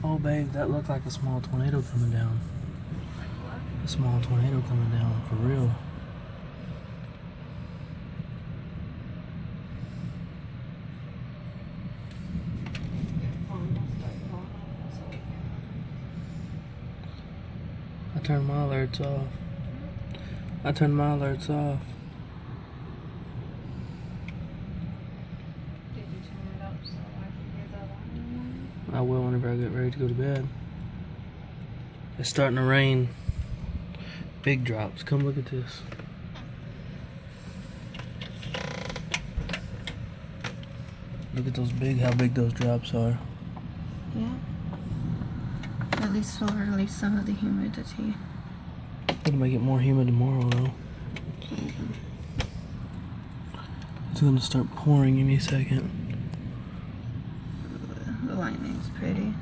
Oh, babe, that looked like a small tornado coming down. A small tornado coming down, for real. I turned my alerts off. I turned my alerts off. Did you turn it up so I can hear the alarm? I will whenever I get ready to go to bed. It's starting to rain. Big drops. Come look at this. Look at those how big those drops are. Yeah. At least we'll release some of the humidity. It'll make it more humid tomorrow, though. It's gonna start pouring. Give me a second. The lightning's pretty.